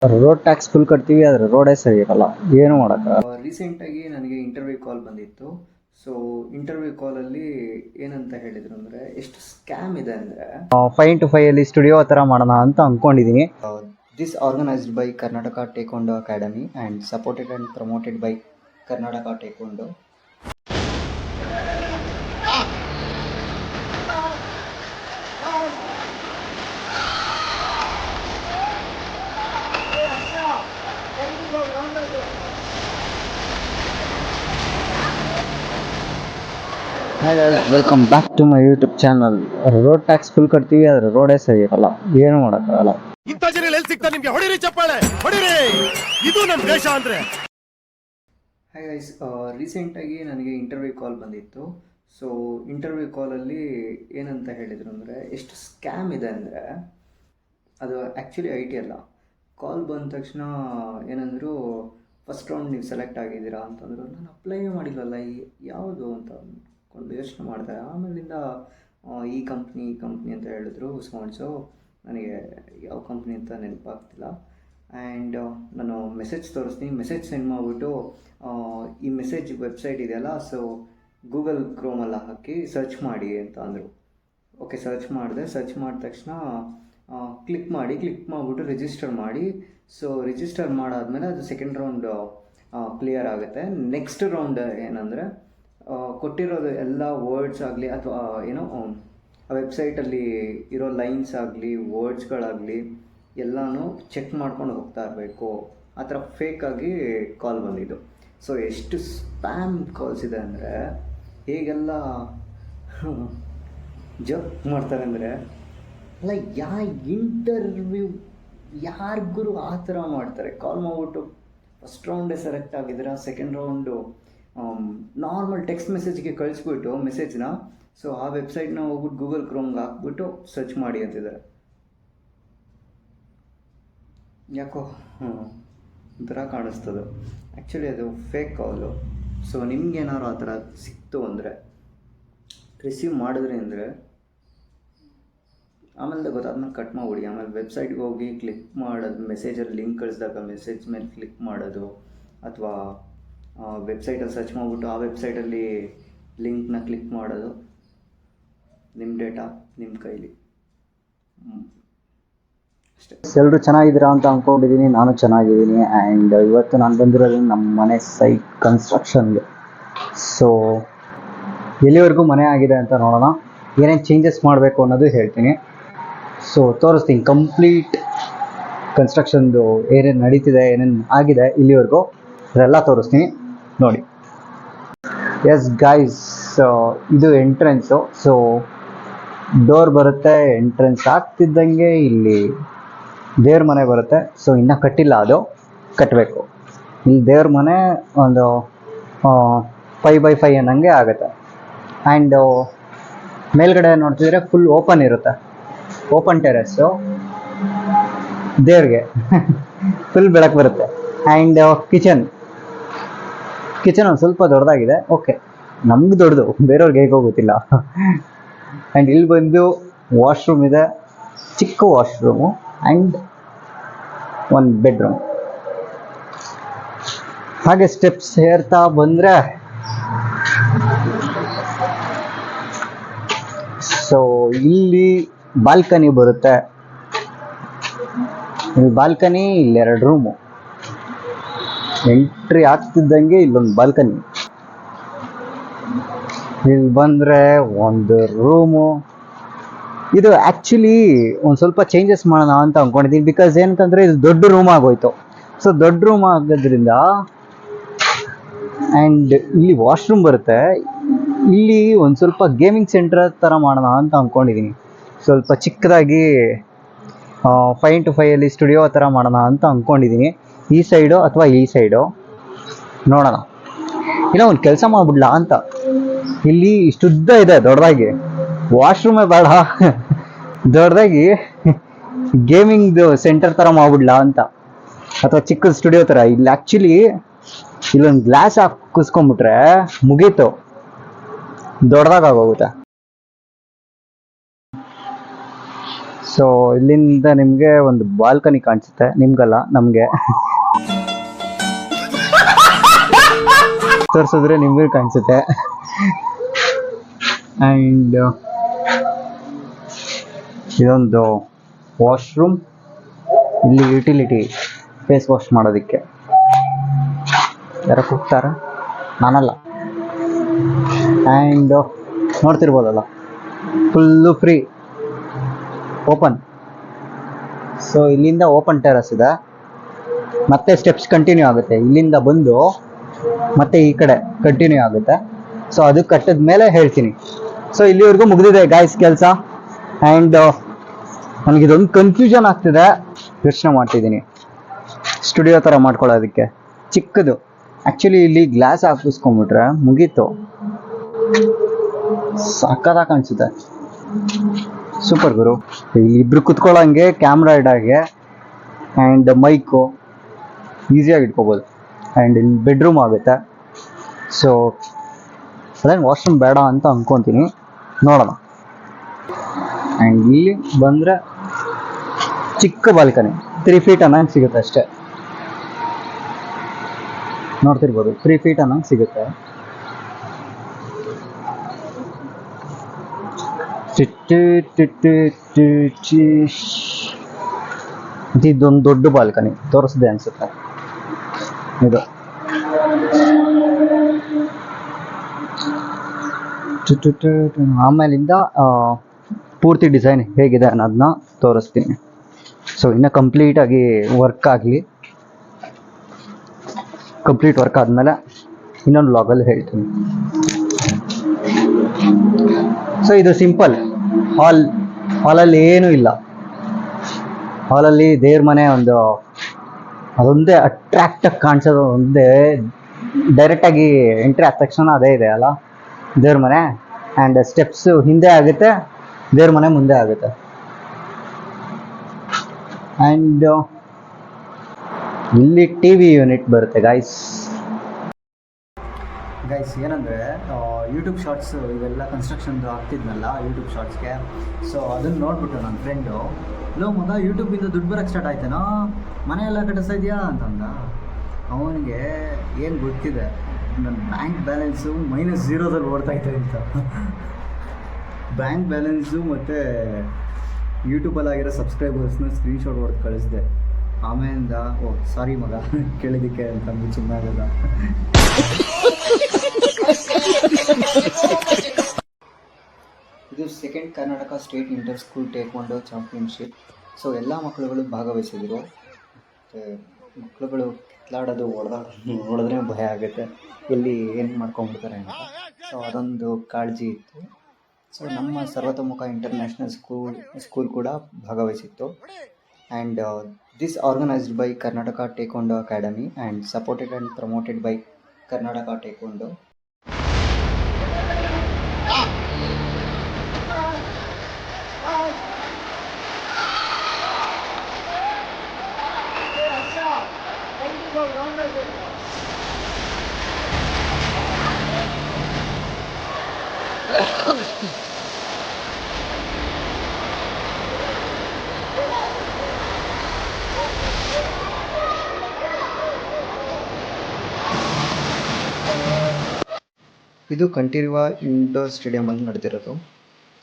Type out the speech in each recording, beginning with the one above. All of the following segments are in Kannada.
ರೋಡ್ ಟ್ಯಾಕ್ಸ್ ಫುಲ್ ಕಟ್ತೀವಿ, ಆದರೆ ರೋಡೇ ಸರಿ ಇರಲ್ಲ, ಏನು ಮಾಡೋಕ್ಕೆ. ರೀಸೆಂಟಾಗಿ ನನಗೆ ಇಂಟರ್ವ್ಯೂ ಕಾಲ್ ಬಂದಿತ್ತು. ಸೊ ಇಂಟರ್ವ್ಯೂ ಕಾಲಲ್ಲಿ ಏನಂತ ಹೇಳಿದರು ಅಂದರೆ, ಎಷ್ಟು ಸ್ಕ್ಯಾಮ್ ಇದೆ ಅಂದರೆ 5x5 ಅಲ್ಲಿ ಸ್ಟುಡಿಯೋ ಥರ ಮಾಡೋಣ ಅಂತ ಅಂದ್ಕೊಂಡಿದ್ದೀನಿ. This organised by Karnataka taekwondo academy and supported and promoted by Karnataka taekwondo. Hi guys, welcome back to my YouTube channel. Road tax full ಕಟ್ತೀವಿ, ಆದರೆ ರೋಡೇ ಸರಿ ಇರಲ್ಲ, ಏನು ಮಾಡೋಕ್ಕಾಗಲ್ಲ. ಇಂಥ ಜನ ಎಲ್ಲಿ ಸಿಗ್ತಾರೆ ನಿಮ್ಗೆ? ಹೊಡಿರಿ ಚಪ್ಪಾಳೆ, ಹೊಡಿರಿ, ಇದು ನಮ್ಮ ದೇಶ ಅಂದ್ರೆ. ಹಾಯ್ ಗೈಸ್, ರೀಸೆಂಟಾಗಿ ನನಗೆ ಇಂಟರ್ವ್ಯೂ ಕಾಲ್ ಬಂದಿತ್ತು. ಸೊ ಇಂಟರ್ವ್ಯೂ ಕಾಲಲ್ಲಿ ಏನಂತ ಹೇಳಿದರು ಅಂದರೆ, ಎಷ್ಟು ಸ್ಕ್ಯಾಮ್ ಇದೆ ಅಂದರೆ, ಅದು ಆ್ಯಕ್ಚುಲಿ ಐ ಟಿ ಅಲ್ಲ. ಕಾಲ್ ಬಂದ ತಕ್ಷಣ ಏನಂದರು, ಫಸ್ಟ್ ರೌಂಡ್ ನೀವು ಸೆಲೆಕ್ಟ್ ಆಗಿದ್ದೀರಾ ಅಂತಂದರು. ನಾನು ಅಪ್ಲೈ ಮಾಡಿಲ್ಲಲ್ಲ, ಯಾವುದು ಅಂತ ಅಂದ್ಕೊಂಡು ಯೋಚನೆ ಮಾಡಿದೆ. ಆಮೇಲಿಂದ ಈ ಕಂಪ್ನಿ ಅಂತ ಹೇಳಿದ್ರು. ಸೊ ನನಗೆ ಯಾವ ಕಂಪ್ನಿ ಅಂತ ನೆನಪಾಗ್ತಿಲ್ಲ. ಆ್ಯಂಡ್ ನಾನು ಮೆಸೇಜ್ ತೋರಿಸ್ತೀನಿ, ಮೆಸೇಜ್ ಸೆಂಡ್ ಮಾಡಿಬಿಟ್ಟು ಈ ಮೆಸೇಜ್ ವೆಬ್ಸೈಟ್ ಇದೆಯಲ್ಲ, ಸೊ ಗೂಗಲ್ ಕ್ರೋಮೆಲ್ಲ ಹಾಕಿ ಸರ್ಚ್ ಮಾಡಿ ಅಂತ ಅಂದರು. ಓಕೆ, ಸರ್ಚ್ ಮಾಡಿದೆ. ಸರ್ಚ್ ಮಾಡಿದ ತಕ್ಷಣ ಕ್ಲಿಕ್ ಮಾಡಿಬಿಟ್ಟು ರಿಜಿಸ್ಟರ್ ಮಾಡಿ. ಸೊ ರಿಜಿಸ್ಟರ್ ಮಾಡಾದಮೇಲೆ ಅದು ಸೆಕೆಂಡ್ ರೌಂಡ್ ಕ್ಲಿಯರ್ ಆಗುತ್ತೆ. ನೆಕ್ಸ್ಟ್ ರೌಂಡ್ ಏನಂದರೆ, ಕೊಟ್ಟಿರೋದು ಎಲ್ಲ ವರ್ಡ್ಸ್ ಆಗಲಿ ಅಥವಾ ಏನೋ ಆ ವೆಬ್ಸೈಟಲ್ಲಿ ಇರೋ ಲೈನ್ಸ್ ಆಗಲಿ ವರ್ಡ್ಸ್ಗಳಾಗಲಿ ಎಲ್ಲನೂ ಚೆಕ್ ಮಾಡ್ಕೊಂಡು ಹೋಗ್ತಾ ಇರಬೇಕು. ಆ ಥರ ಫೇಕಾಗಿ ಕಾಲ್ ಬಂದಿದ್ದು. ಸೊ ಎಷ್ಟು ಸ್ಪ್ಯಾಮ್ ಕಾಲ್ಸ್ ಇದೆ ಅಂದರೆ, ಹೇಗೆಲ್ಲ ಜಪ್ ಮಾಡ್ತಾರೆ ಅಂದರೆ, ಅಲ್ಲ ಇಂಟರ್ವ್ಯೂ ಯಾರಿಗೂ ಆ ಥರ ಮಾಡ್ತಾರೆ. ಕಾಲ್ ಮಾಡಿಬಿಟ್ಟು ಫಸ್ಟ್ ರೌಂಡೇ ಸೆಲೆಕ್ಟ್ ಆಗಿದ್ದೀರಾ, ಸೆಕೆಂಡ್ ರೌಂಡು ನಾರ್ಮಲ್ ಟೆಕ್ಸ್ಟ್ ಮೆಸೇಜ್ಗೆ ಕಳಿಸ್ಬಿಟ್ಟು ಮೆಸೇಜ್ನ, ಸೊ ಆ ವೆಬ್ಸೈಟ್ನ ಹೋಗ್ಬಿಟ್ಟು ಗೂಗಲ್ ಕ್ರೋಮ್ಗೆ ಹಾಕ್ಬಿಟ್ಟು ಸರ್ಚ್ ಮಾಡಿ ಅಂತಿದ್ದಾರೆ. ಯಾಕೋ ಒಂಥರ ಕಾಣಿಸ್ತದೆ. ಆ್ಯಕ್ಚುಲಿ ಅದು ಫೇಕ್ ಕಾಲು. ಸೊ ನಿಮ್ಗೇನಾದ್ರು ಆ ಥರ ಸಿಕ್ತು ಅಂದರೆ, ರಿಸೀವ್ ಮಾಡಿದ್ರಿ ಅಂದರೆ ಆಮೇಲೆ ಗೊತ್ತಾದ್ಮೇಲೆ ಕಟ್ ಮಾಡಿಬಿಡಿ. ಆಮೇಲೆ ವೆಬ್ಸೈಟ್ಗೆ ಹೋಗಿ ಕ್ಲಿಕ್ ಮಾಡೋದು, ಮೆಸೇಜಲ್ಲಿ ಲಿಂಕ್ ಕಳಿಸಿದಾಗ ಮೆಸೇಜ್ ಮೇಲೆ ಕ್ಲಿಕ್ ಮಾಡೋದು, ಅಥವಾ ವೆಬ್ಸೈಟಲ್ಲಿ ಸರ್ಚ್ ಮಾಡಿಬಿಟ್ಟು ಆ ವೆಬ್ಸೈಟಲ್ಲಿ ಲಿಂಕ್ನ ಕ್ಲಿಕ್ ಮಾಡೋದು. ನಿಮ್ಮ ಡೇಟಾ ನಿಮ್ಮ ಕೈಲಿ ಅಷ್ಟೇ. ಎಲ್ಲರೂ ಚೆನ್ನಾಗಿದ್ದೀರಾ ಅಂತ ಅಂದ್ಕೊಂಡಿದ್ದೀನಿ. ನಾನು ಚೆನ್ನಾಗಿದ್ದೀನಿ. ಆ್ಯಂಡ್ ಇವತ್ತು ನಾನು ಬಂದಿರೋದು ನಮ್ಮ ಮನೆ ಸೈಟ್ ಕನ್ಸ್ಟ್ರಕ್ಷನ್ಗೆ. ಸೊ ಎಲ್ಲಿವರೆಗೂ ಮನೆ ಆಗಿದೆ ಅಂತ ನೋಡೋಣ, ಏನೇನು ಚೇಂಜಸ್ ಮಾಡಬೇಕು ಅನ್ನೋದು ಹೇಳ್ತೀನಿ. ಸೊ ತೋರಿಸ್ತೀನಿ ಕಂಪ್ಲೀಟ್ ಕನ್ಸ್ಟ್ರಕ್ಷನ್ದು ಏನೇನು ನಡೀತಿದೆ, ಏನೇನು ಆಗಿದೆ ಇಲ್ಲಿವರೆಗೂ, ಅದೆಲ್ಲ ತೋರಿಸ್ತೀನಿ ನೋಡಿ. ಎಸ್ ಗೈಸ್, ಇದು ಎಂಟ್ರೆನ್ಸು. ಸೊ ಡೋರ್ ಬರುತ್ತೆ, ಎಂಟ್ರೆನ್ಸ್ ಆಗ್ತಿದ್ದಂಗೆ ಇಲ್ಲಿ ದೇವ್ರ ಮನೆ ಬರುತ್ತೆ. ಸೊ ಇನ್ನೂ ಕಟ್ಟಿಲ್ಲ, ಅದು ಕಟ್ಟಬೇಕು. ಇಲ್ಲಿ ದೇವ್ರ ಮನೆ ಒಂದು 5x5 ಅನ್ನಂಗೆ ಆಗುತ್ತೆ. ಆ್ಯಂಡ್ ಮೇಲ್ಗಡೆ ನೋಡ್ತಿದ್ರೆ ಫುಲ್ ಓಪನ್ ಇರುತ್ತೆ, ಓಪನ್ ಟೆರೆಸ್ಸು ದೇವ್ರಿಗೆ ಫುಲ್ ಬೆಳಕು ಬರುತ್ತೆ. ಆ್ಯಂಡ್ ಕಿಚನ್ ಒಂದು ಸ್ವಲ್ಪ ದೊಡ್ಡದಾಗಿದೆ. ಓಕೆ, ನಮ್ಗೆ ದೊಡ್ಡದು, ಬೇರೆಯವ್ರಿಗೆ ಹೇಗೋ ಗೊತ್ತಿಲ್ಲ. ಆ್ಯಂಡ್ ಇಲ್ಲಿ ಬಂದು ವಾಶ್ರೂಮ್ ಇದೆ, ಚಿಕ್ಕ ವಾಶ್ರೂಮು ಆ್ಯಂಡ್ ಒಂದು ಬೆಡ್ರೂಮ್. ಹಾಗೆ ಸ್ಟೆಪ್ಸ್ ಏರ್ತಾ ಬಂದರೆ, ಸೊ ಇಲ್ಲಿ ಬಾಲ್ಕನಿ ಬರುತ್ತೆ. ಇಲ್ಲಿ ಬಾಲ್ಕನಿ, ಇಲ್ಲೆರಡು ರೂಮು. ಎಂಟ್ರಿ ಆಗ್ತಿದ್ದಂಗೆ ಇಲ್ಲೊಂದು ಬಾಲ್ಕನಿ. ಇಲ್ಲಿ ಬಂದರೆ ಒಂದು ರೂಮು. ಇದು ಆ್ಯಕ್ಚುಲಿ ಒಂದು ಸ್ವಲ್ಪ ಚೇಂಜಸ್ ಮಾಡೋಣ ಅಂತ ಅಂದ್ಕೊಂಡಿದ್ದೀನಿ. ಬಿಕಾಸ್ ಏನಂತಂದರೆ ಇದು ದೊಡ್ಡ ರೂಮ್ ಆಗೋಯ್ತು. ಸೊ ದೊಡ್ಡ ರೂಮ್ ಆಗೋದ್ರಿಂದ, ಆ್ಯಂಡ್ ಇಲ್ಲಿ ವಾಶ್ರೂಮ್ ಬರುತ್ತೆ. ಇಲ್ಲಿ ಒಂದು ಸ್ವಲ್ಪ ಗೇಮಿಂಗ್ ಸೆಂಟರ್ ಥರ ಮಾಡೋಣ ಅಂತ ಅಂದ್ಕೊಂಡಿದ್ದೀನಿ. ಸ್ವಲ್ಪ ಚಿಕ್ಕದಾಗಿ 5x5 ಅಲ್ಲಿ ಸ್ಟುಡಿಯೋ ಥರ ಮಾಡೋಣ ಅಂತ ಅಂದ್ಕೊಂಡಿದ್ದೀನಿ. ಈ ಸೈಡು ಅಥವಾ ಈ ಸೈಡು ನೋಡೋಣ. ಇಲ್ಲ ಒಂದು ಕೆಲಸ ಮಾಡಿಬಿಡ್ಲಾ ಅಂತ, ಇಲ್ಲಿ ಇಷ್ಟುದ್ದ ಇದೆ ದೊಡ್ಡದಾಗಿ, ವಾಶ್ರೂಮೇ ಬೇಡ, ದೊಡ್ಡದಾಗಿ ಗೇಮಿಂಗ್ದು ಸೆಂಟರ್ ಥರ ಮಾಡ್ಬಿಡ್ಲಾ ಅಂತ, ಅಥವಾ ಚಿಕ್ಕ ಸ್ಟುಡಿಯೋ ಥರ. ಇಲ್ಲಿ ಆ್ಯಕ್ಚುಲಿ ಇಲ್ಲೊಂದು ಗ್ಲಾಸ್ ಹಾಕಿಸ್ಕೊಂಬಿಟ್ರೆ ಮುಗೀತು, ದೊಡ್ಡದಾಗೋಗುತ್ತೆ. ಸೊ ಇಲ್ಲಿಂದ ನಿಮಗೆ ಒಂದು ಬಾಲ್ಕನಿ ಕಾಣಿಸುತ್ತೆ, ನಿಮ್ಗಲ್ಲ ನಮಗೆ. ತೋರಿಸಿದ್ರೆ ನಿಮಗೂ ಕಾಣಿಸುತ್ತೆ. ಆ್ಯಂಡ್ ಇದೊಂದು ವಾಶ್ರೂಮ್, ಇಲ್ಲಿ ಯುಟಿಲಿಟಿ ಫೇಸ್ ವಾಶ್ ಮಾಡೋದಕ್ಕೆ. ಯಾರೋ ಕೂಗ್ತಾರ, ನಾನಲ್ಲ. ಆ್ಯಂಡ್ ನೋಡ್ತಿರ್ಬೋದಲ್ಲ, ಫುಲ್ಲು ಫ್ರೀ, ಓಪನ್. ಸೊ ಇಲ್ಲಿಂದ ಓಪನ್ ಟೆರಸ್ ಇದೆ, ಮತ್ತೆ ಸ್ಟೆಪ್ಸ್ ಕಂಟಿನ್ಯೂ ಆಗುತ್ತೆ. ಇಲ್ಲಿಂದ ಬಂದು ಮತ್ತೆ ಈ ಕಡೆ ಕಂಟಿನ್ಯೂ ಆಗುತ್ತೆ. ಸೊ ಅದು ಕಟ್ಟಿದ ಮೇಲೆ ಹೇಳ್ತೀನಿ. ಸೊ ಇಲ್ಲಿವರೆಗೂ ಮುಗಿದಿದೆ ಗಾಯ್ಸ್ ಕೆಲಸ. ಆ್ಯಂಡ್ ನನಗಿದೊಂದು ಕನ್ಫ್ಯೂಷನ್ ಆಗ್ತಿದೆ, ಯೋಚನೆ ಮಾಡ್ತಿದ್ದೀನಿ ಸ್ಟುಡಿಯೋ ಥರ ಮಾಡ್ಕೊಳ್ಳೋದಕ್ಕೆ. ಚಿಕ್ಕದು ಆ್ಯಕ್ಚುಲಿ ಇಲ್ಲಿ ಗ್ಲಾಸ್ ಹಾಕಿಸ್ಕೊಂಡ್ಬಿಟ್ರೆ ಮುಗೀತು, ಸಕ್ಕತ್ತಾಗಿ ಕಾಣಿಸುತ್ತೆ. ಸೂಪರ್ ಗುರು. ಇಲ್ಲಿ ಇಬ್ರು ಕುತ್ಕೊಳ್ಳೋಂಗೆ, ಕ್ಯಾಮ್ರಾ ಇಡೋಂಗೆ ಆ್ಯಂಡ್ ಮೈಕು ಈಸಿಯಾಗಿ ಇಟ್ಕೋಬೋದು. ಆ್ಯಂಡ್ ಇಲ್ಲಿ ಬೆಡ್ರೂಮ್ ಆಗುತ್ತೆ. ಸೊ ಅದೇನು ವಾಶ್ರೂಮ್ ಬೇಡ ಅಂತ ಅಂದ್ಕೊತೀನಿ, ನೋಡೋಣ. ಆ್ಯಂಡ್ ಇಲ್ಲಿ ಬಂದರೆ ಚಿಕ್ಕ ಬಾಲ್ಕನಿ, 3 feet ಅನ್ನಂಗೆ ಸಿಗುತ್ತೆ ಅಷ್ಟೇ. ನೋಡ್ತಿರ್ಬೋದು, 3 feet ಅನ್ನಂಗೆ ಸಿಗುತ್ತೆ. ಇದೊಂದು ದೊಡ್ಡ ಬಾಲ್ಕನಿ ತೋರಿಸಿದೆ ಅನ್ಸುತ್ತೆ ಇದು. ಆಮೇಲಿಂದ ಪೂರ್ತಿ ಡಿಸೈನ್ ಹೇಗಿದೆ ಅನ್ನೋದನ್ನ ತೋರಿಸ್ತೀನಿ. ಸೊ ಇನ್ನು ಕಂಪ್ಲೀಟಾಗಿ ವರ್ಕ್ ಆಗಲಿ, ಕಂಪ್ಲೀಟ್ ವರ್ಕ್ ಆದಮೇಲೆ ಇನ್ನೊಂದು ವ್ಲಾಗಲ್ಲಿ ಹೇಳ್ತೀನಿ. ಸೊ ಇದು ಸಿಂಪಲ್ ಹಾಲಲ್ಲಿ ಏನೂ ಇಲ್ಲ. ಹಾಲಲ್ಲಿ ದೇವ್ರ ಮನೆ ಅದೊಂದೇ ಅಟ್ರಾಕ್ಟಾಗಿ ಕಾಣಿಸೋದು, ಒಂದೇ ಡೈರೆಕ್ಟಾಗಿ ಎಂಟ್ರಿ ಆದ ತಕ್ಷಣ ಅದೇ ಇದೆ ಅಲ್ಲ ದೇವ್ರ ಮನೆ. ಆ್ಯಂಡ್ ಸ್ಟೆಪ್ಸು ಹಿಂದೆ ಆಗುತ್ತೆ, ದೇವ್ರ ಮನೆ ಮುಂದೆ ಆಗುತ್ತೆ. ಆ್ಯಂಡ್ ಇಲ್ಲಿ ಟಿ ವಿ ಯೂನಿಟ್ ಬರುತ್ತೆ ಗೈಸ್. ಏನಂದರೆ ಯೂಟ್ಯೂಬ್ ಶಾರ್ಟ್ಸು ಇವೆಲ್ಲ ಕನ್ಸ್ಟ್ರಕ್ಷನ್ದು ಆಗ್ತಿದ್ನಲ್ಲ ಯೂಟ್ಯೂಬ್ ಶಾರ್ಟ್ಸ್ಗೆ. ಸೊ ಅದನ್ನು ನೋಡ್ಬಿಟ್ಟು ನನ್ನ ಫ್ರೆಂಡು, ಲೋ ಮಗ ಯೂಟ್ಯೂಬಿಂದ ದುಡ್ಡು ಬರೋಕ್ಕೆ ಸ್ಟಾರ್ಟ್ ಆಯ್ತೇನೋ, ಮನೆಯೆಲ್ಲ ಕಟ್ಟಿಸ್ತಾ ಇದೆಯಾ ಅಂತಂದ. ಅವನಿಗೆ ಏನು ಗೊತ್ತಿದೆ, ನನ್ನ ಬ್ಯಾಂಕ್ ಬ್ಯಾಲೆನ್ಸು -0 ಓಡ್ತಾಯಿದೆ ಅಂತ. ಬ್ಯಾಂಕ್ ಬ್ಯಾಲೆನ್ಸು ಮತ್ತು ಯೂಟ್ಯೂಬಲ್ಲಾಗಿರೋ ಸಬ್ಸ್ಕ್ರೈಬರ್ಸ್ನ ಸ್ಕ್ರೀನ್ಶಾಟ್ ಹೊಡೆದು ಕಳಿಸಿದೆ. ಆಮೇಲಿಂದ ಸಾರಿ ಮಗ ಕೇಳಿದ್ದಕ್ಕೆ ಅಂತಂದು ಸುಮ್ಮನಾಗಲ್ಲ. ಇದು 2nd Karnataka state inter school taekwondo championship. So ಎಲ್ಲ ಮಕ್ಕಳುಗಳು ಭಾಗವಹಿಸಿದ್ರು. ಮತ್ತು ಮಕ್ಕಳುಗಳು ಕಿತ್ಲಾಡೋದು, ಹೊಡೆದ್ರೆ ಭಯ ಆಗುತ್ತೆ, ಎಲ್ಲಿ ಏನು ಮಾಡ್ಕೊಂಡ್ಬಿಡ್ತಾರೆ ಅಂತ. ಸೊ ಅದೊಂದು ಕಾಳಜಿ ಇತ್ತು. ಸೊ ನಮ್ಮ ಸರ್ವತೋಮುಖ ಇಂಟರ್ನ್ಯಾಷನಲ್ ಸ್ಕೂಲ್ ಕೂಡ ಭಾಗವಹಿಸಿತ್ತು. And this organised by Karnataka taekwondo academy and supported and promoted by Karnataka taekwondo. ಇದು ಕಂಠೀರವ ಇಂಡೋರ್ ಸ್ಟೇಡಿಯಮಲ್ಲಿ ನಡೆದಿರೋದು.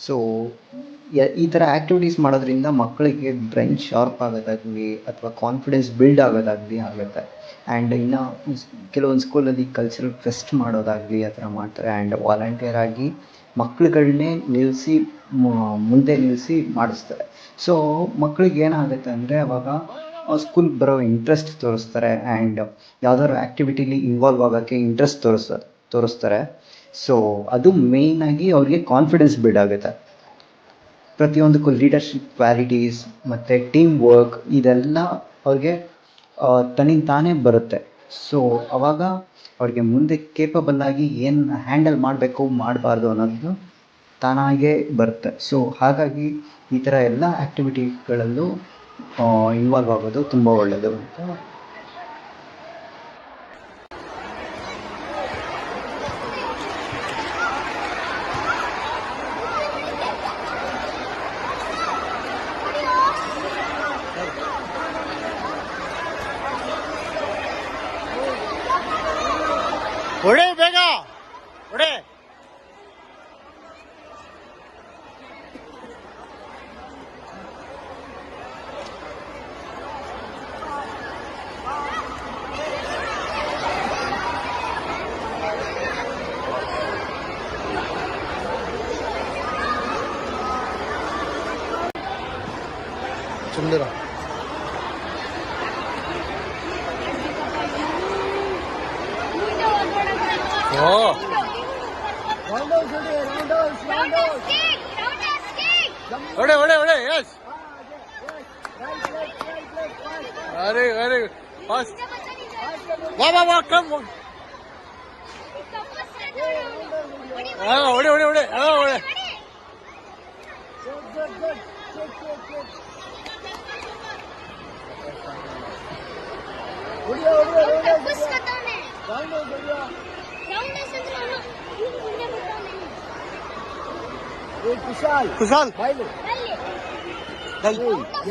ಸೊ ಈ ಥರ ಆ್ಯಕ್ಟಿವಿಟೀಸ್ ಮಾಡೋದ್ರಿಂದ ಮಕ್ಕಳಿಗೆ ಬ್ರೈನ್ ಶಾರ್ಪ್ ಆಗೋದಾಗಲಿ ಅಥವಾ ಕಾನ್ಫಿಡೆನ್ಸ್ ಬಿಲ್ಡ್ ಆಗೋದಾಗಲಿ ಆಗುತ್ತೆ. ಆ್ಯಂಡ್ ಇನ್ನು ಕೆಲವೊಂದು ಸ್ಕೂಲಲ್ಲಿ ಕಲ್ಚರಲ್ ಫೆಸ್ಟ್ ಮಾಡೋದಾಗಲಿ ಆ ಥರ ಮಾಡ್ತಾರೆ. ಆ್ಯಂಡ್ ವಾಲಂಟಿಯರ್ ಆಗಿ ಮಕ್ಕಳುಗಳನ್ನೇ ಮುಂದೆ ನಿಲ್ಲಿಸಿ ಮಾಡಿಸ್ತಾರೆ. ಸೊ ಮಕ್ಕಳಿಗೆ ಏನಾಗುತ್ತೆ ಅಂದರೆ ಅವಾಗ ಸ್ಕೂಲ್ಗೆ ಬರೋ ಇಂಟ್ರೆಸ್ಟ್ ತೋರಿಸ್ತಾರೆ. ಆ್ಯಂಡ್ ಯಾವ್ದಾದ್ರು ಆ್ಯಕ್ಟಿವಿಟೀಲಿ ಇನ್ವಾಲ್ವ್ ಆಗೋಕ್ಕೆ ಇಂಟ್ರೆಸ್ಟ್ ತೋರಿಸ್ತಾರೆ. ಸೊ ಅದು ಮೇಯ್ನಾಗಿ ಅವ್ರಿಗೆ ಕಾನ್ಫಿಡೆನ್ಸ್ ಬಿಲ್ಡ್ ಆಗುತ್ತೆ. ಪ್ರತಿಯೊಂದಕ್ಕೂ ಲೀಡರ್ಶಿಪ್ ಕ್ವಾಲಿಟೀಸ್ ಮತ್ತು ಟೀಮ್ ವರ್ಕ್ ಇದೆಲ್ಲ ಅವ್ರಿಗೆ ತಾನೇ ಬರುತ್ತೆ. ಸೊ ಅವಾಗ ಅವ್ರಿಗೆ ಮುಂದೆ ಕೇಪಬಲ್ ಆಗಿ ಏನು ಹ್ಯಾಂಡಲ್ ಮಾಡಬೇಕು ಮಾಡಬಾರ್ದು ಅನ್ನೋದು ತಾನಾಗೇ ಬರುತ್ತೆ. ಸೊ ಹಾಗಾಗಿ ಈ ಥರ ಎಲ್ಲ ಆ್ಯಕ್ಟಿವಿಟಿಗಳಲ್ಲೂ ಇನ್ವಾಲ್ವ್ ಆಗೋದು ತುಂಬ ಒಳ್ಳೆಯದು ಅಂತ. ಹೊಡೆ ಬೇಗ ಹೊಡೆ. ಸುಂದರ ಹೊಡೆ ಹೊಡೆ ಹೊಡೆ. Yes very very fast. ವಾ ವಾ ವಾ ಕಮ್. ಹೊಡೆ ಹೊಡೆ ಹೊಡೆ. ಹೊಡೆ ಕುಶಾಲ್ ಕುಶಾಲ್ ಬಾಯ್ಲು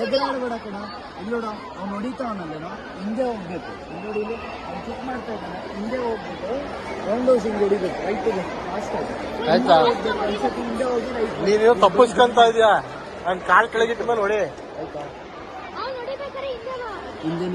ಎದುರಾಡಬೇಡ ಕಣ. ಇಲ್ಲೋಡ ಅವ್ನು ಹೊಡಿತಾವನಲ್ಲೇನೋ, ಹಿಂದೆ ಹೋಗ್ಬೇಕು. ನೋಡಿ ಇಲ್ಲಿ ಅವ್ನು ಚೆಕ್ ಮಾಡ್ತಾ ಇದ್ದಾನೆ, ಹಿಂದೆ ಹೋಗ್ಬಿಟ್ಟು ರೌಂಡ್ ಹೌಸ್ ಹಿಂಗೆ ಹೊಡಿಬೇಕು. ರೈಟಿಗೆ ಫಾಸ್ಟ್ ಆಗಿ ಆಯ್ತಾ? ಒಂದ್ಸತಿ ಹಿಂದೆ ಹೋಗಿ ರೈಟ್. ನೀನು ತಪ್ಪಿಸ್ಕೊಂತ ಇದೀಯಾ. ನನ್ ಕಾಲ್ ಕೆಳಗಿಟ್ಟ ಮೇಲೆ ಹೊಡಿ. ಆಯ್ತಾ? ಹಿಂದೆ